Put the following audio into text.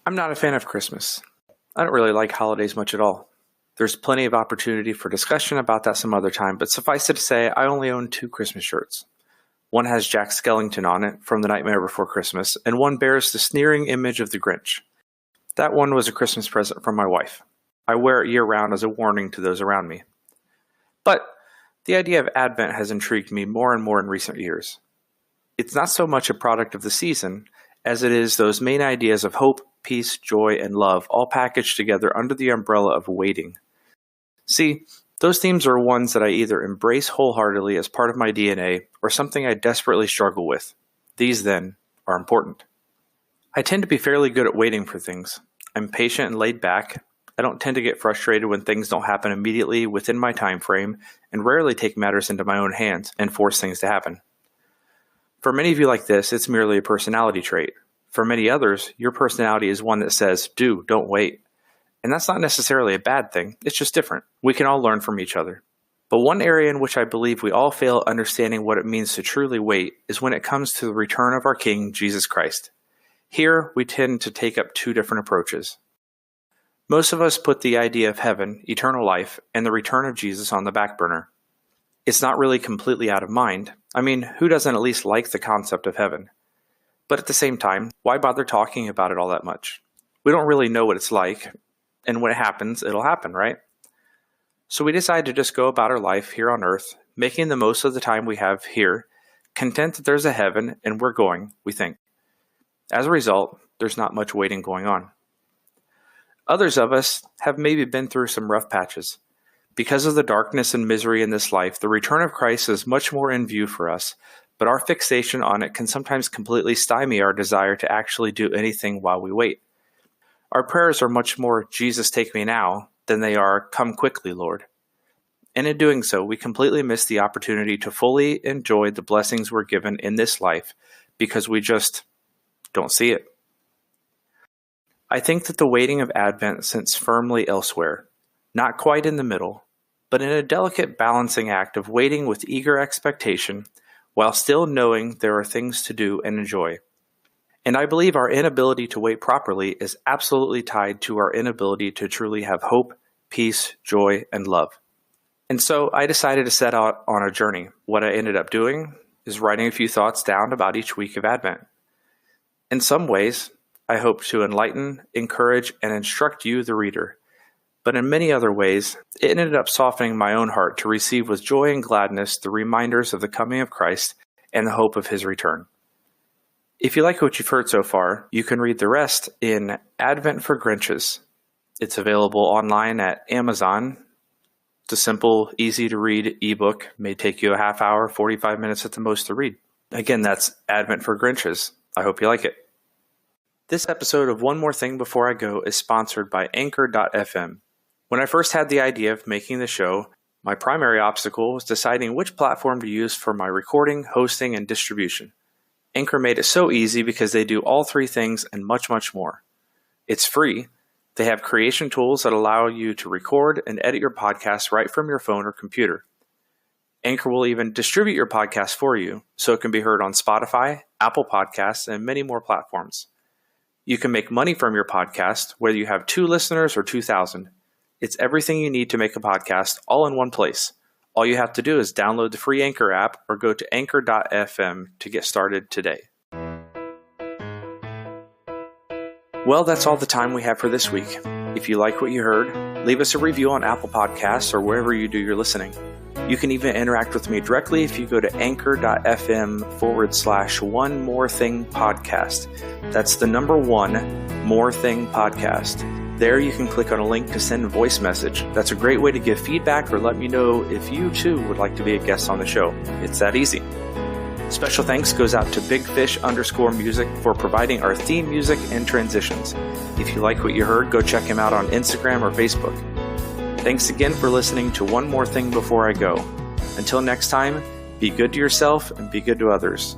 I'm not a fan of Christmas. I don't really like holidays much at all. There's plenty of opportunity for discussion about that some other time, but suffice it to say, I only own 2 Christmas shirts. One has Jack Skellington on it from The Nightmare Before Christmas, and one bears the sneering image of the Grinch. That one was a Christmas present from my wife. I wear it year-round as a warning to those around me. But the idea of Advent has intrigued me more and more in recent years. It's not so much a product of the season as it is those main ideas of hope, peace, joy, and love all packaged together under the umbrella of waiting. See, those themes are ones that I either embrace wholeheartedly as part of my DNA or something I desperately struggle with. These, then, are important. I tend to be fairly good at waiting for things. I'm patient and laid back. I don't tend to get frustrated when things don't happen immediately within my time frame, and rarely take matters into my own hands and force things to happen. For many of you like this, it's merely a personality trait. For many others, your personality is one that says, do, don't wait. And that's not necessarily a bad thing, it's just different. We can all learn from each other. But one area in which I believe we all fail understanding what it means to truly wait is when it comes to the return of our King, Jesus Christ. Here, we tend to take up 2 different approaches. Most of us put the idea of heaven, eternal life, and the return of Jesus on the back burner. It's not really completely out of mind. I mean, who doesn't at least like the concept of heaven? But at the same time, why bother talking about it all that much? We don't really know what it's like. And when it happens, it'll happen, right? So we decide to just go about our life here on earth, making the most of the time we have here, content that there's a heaven and we're going, we think. As a result, there's not much waiting going on. Others of us have maybe been through some rough patches. Because of the darkness and misery in this life, the return of Christ is much more in view for us, but our fixation on it can sometimes completely stymie our desire to actually do anything while we wait. Our prayers are much more, Jesus, take me now, than they are, come quickly, Lord. And in doing so, we completely miss the opportunity to fully enjoy the blessings we're given in this life because we just don't see it. I think that the waiting of Advent sits firmly elsewhere, not quite in the middle, but in a delicate balancing act of waiting with eager expectation while still knowing there are things to do and enjoy. And I believe our inability to wait properly is absolutely tied to our inability to truly have hope, peace, joy, and love. And so I decided to set out on a journey. What I ended up doing is writing a few thoughts down about each week of Advent. In some ways, I hope to enlighten, encourage, and instruct you, the reader. But in many other ways, it ended up softening my own heart to receive with joy and gladness the reminders of the coming of Christ and the hope of his return. If you like what you've heard so far, you can read the rest in Advent for Grinches. It's available online at Amazon. It's a simple, easy-to-read ebook. May take you a half hour, 45 minutes at the most to read. Again, that's Advent for Grinches. I hope you like it. This episode of One More Thing Before I Go is sponsored by Anchor.fm. When I first had the idea of making the show, my primary obstacle was deciding which platform to use for my recording, hosting, and distribution. Anchor made it so easy because they do all 3 things and much, much more. It's free. They have creation tools that allow you to record and edit your podcast right from your phone or computer. Anchor will even distribute your podcast for you, so it can be heard on Spotify, Apple Podcasts, and many more platforms. You can make money from your podcast, whether you have 2 listeners or 2,000. It's everything you need to make a podcast all in one place. All you have to do is download the free Anchor app or go to Anchor.fm to get started today. Well, that's all the time we have for this week. If you like what you heard, leave us a review on Apple Podcasts or wherever you do your listening. You can even interact with me directly if you go to Anchor.fm/One More Thing Podcast. That's the number 1 More Thing Podcast. There you can click on a link to send a voice message. That's a great way to give feedback or let me know if you too would like to be a guest on the show. It's that easy. Special thanks goes out to BigFish_music for providing our theme music and transitions. If you like what you heard, go check him out on Instagram or Facebook. Thanks again for listening to One More Thing Before I Go. Until next time, be good to yourself and be good to others.